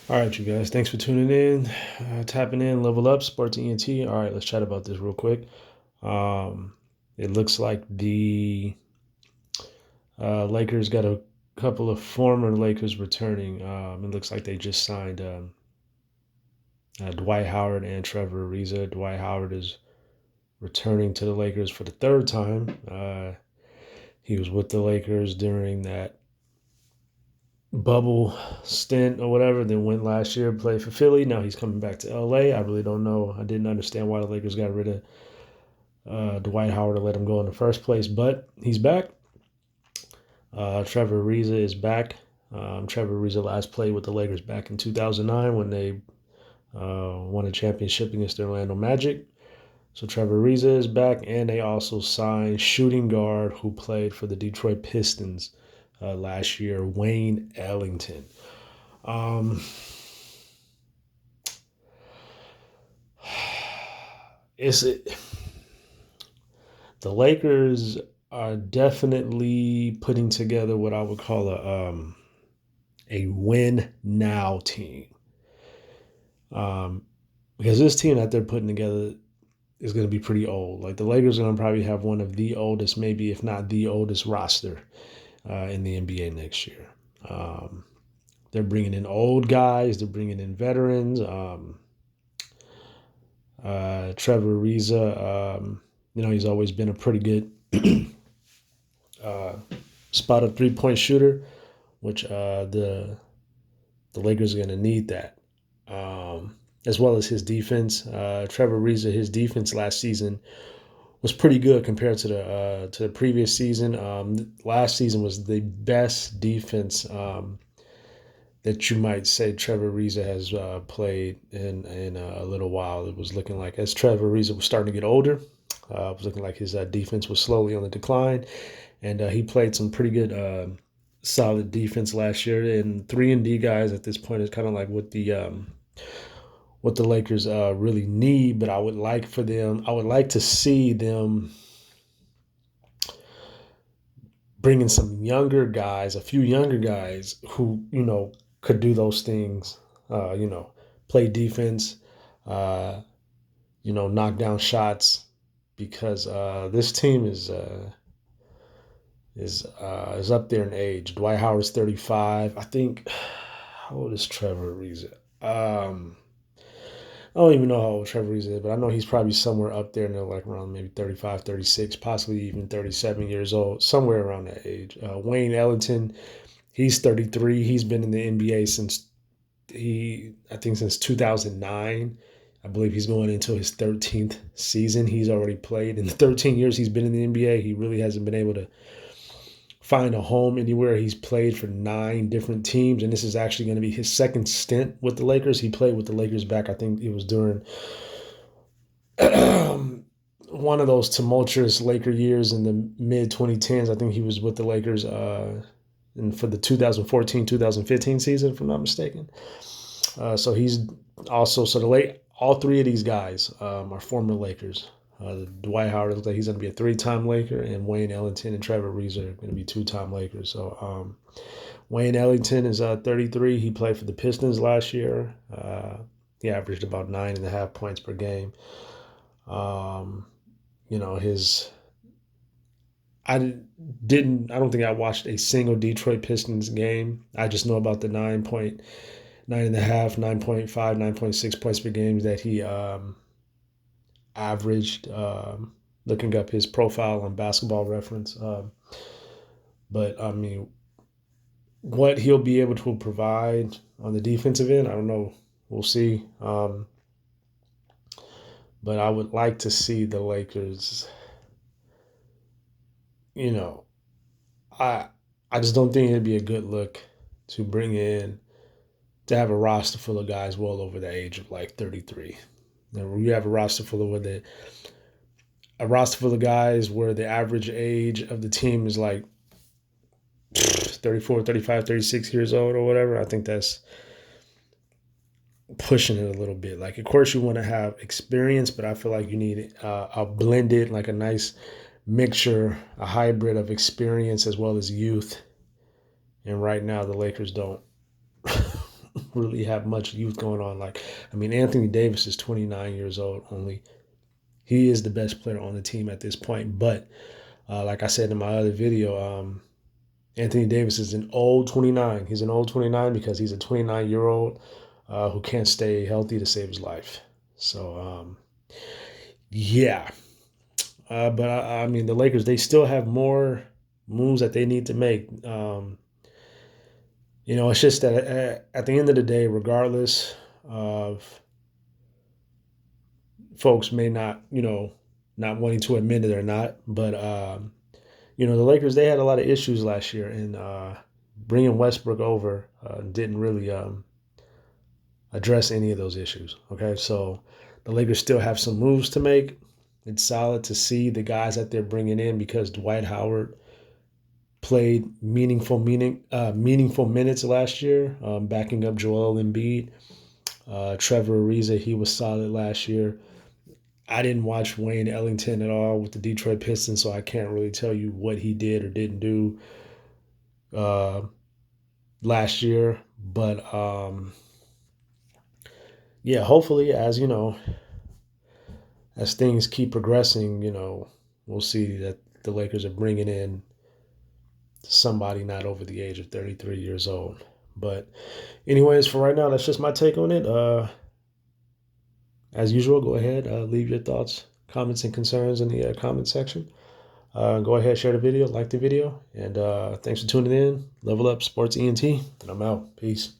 All right, you guys. Thanks for tuning in, tapping in, level up, Sports ENT. All right, let's chat about this real quick. Um, it looks like the Lakers got a couple of former Lakers returning. It looks like they just signed Dwight Howard and Trevor Ariza. Dwight Howard is returning to the Lakers for the third time. He was with the Lakers during that bubble stint or whatever, then went last year, played for Philly. Now he's coming back to LA. I really don't know. I didn't understand why the Lakers got rid of Dwight Howard to let him go in the first place, but he's back. Trevor Ariza is back. Trevor Ariza last played with the Lakers back in 2009 when they won a championship against the Orlando Magic. So Trevor Ariza is back, and they also signed shooting guard who played for the Detroit Pistons last year, Wayne Ellington. Um, it's it, the Lakers are definitely putting together what I would call a win now team. Um, because this team that they're putting together is going to be pretty old. Like the Lakers are going to probably have one of the oldest, maybe if not the oldest roster in the NBA next year. Um, they're bringing in old guys. They're bringing in veterans. Trevor Ariza, he's always been a pretty good uh, spot up 3-point shooter, which the Lakers are going to need that, as well as his defense. Trevor Ariza, his defense last season was pretty good compared to the previous season. Last season was the best defense that you might say Trevor Ariza has played in a little while. It was looking like as Trevor Ariza was starting to get older, it was looking like his defense was slowly on the decline, and he played some pretty good, solid defense last year. And 3-and-D guys at this point is kind of like what the Lakers really need. But I would like for them. I would like to see them bringing some younger guys, a few younger guys who could do those things. Play defense. Uh, knock down shots because this team is up there in age. Dwight Howard's 35. I think. How old is Trevor Ariza? I don't even know how old Trevor Ariza is, but I know he's probably somewhere up there, like around maybe 35, 36, possibly even 37 years old, somewhere around that age. Wayne Ellington, he's 33. He's been in the NBA I think since 2009. I believe he's going into his 13th season. He's already played in the 13 years he's been in the NBA. He really hasn't been able to find a home anywhere. He's played for 9 different teams, and this is actually going to be his second stint with the Lakers. He played with the Lakers back, I think it was during one of those tumultuous Laker years in the mid 2010s. I think he was with the Lakers and for the 2014-2015 season, if I'm not mistaken. So he's also so the late all 3 of these guys are former Lakers. Dwight Howard looks like he's going to be a 3-time Laker, and Wayne Ellington and Trevor Ariza are going to be 2-time Lakers. So Wayne Ellington is 33. He played for the Pistons last year. He averaged about 9.5 points per game. His I I don't think I watched a single Detroit Pistons game. I just know about the 9.5, 9.5, 9.6 points per game that he averaged, looking up his profile on Basketball Reference. But I mean, what he'll be able to provide on the defensive end, I don't know. We'll see. But I would like to see the Lakers. You know, I I just don't think it'd be a good look to bring in to have a roster full of guys well over the age of like 33. You have a roster full of guys where the average age of the team is like 34, 35, 36 years old or whatever. I think that's pushing it a little bit. Like, of course, you want to have experience, but I feel like you need a blended, like a nice mixture, a hybrid of experience as well as youth. And right now, the Lakers don't really have much youth going on. Like, I mean, Anthony Davis is 29 years old only. He is the best player on the team at this point. But like I said in my other video, Anthony Davis is an old 29. He's an old 29 because he's a 29-year-old who can't stay healthy to save his life. So, yeah. But I mean, the Lakers, they still have more moves that they need to make. It's just that at the end of the day, regardless of folks may not, not wanting to admit it or not, but the Lakers, they had a lot of issues last year, and bringing Westbrook over didn't really address any of those issues. Okay, so the Lakers still have some moves to make. It's solid to see the guys that they're bringing in because Dwight Howard played meaningful minutes last year, backing up Joel Embiid. Trevor Ariza, he was solid last year. I didn't watch Wayne Ellington at all with the Detroit Pistons, so I can't really tell you what he did or didn't do last year. But yeah, hopefully, as as things keep progressing, we'll see that the Lakers are bringing in somebody not over the age of 33 years old. But anyways, for right now, that's just my take on it. As usual, go ahead, leave your thoughts, comments, and concerns in the comment section. Go ahead, share the video, like the video, and thanks for tuning in. Level Up Sports ENT, and I'm out. Peace.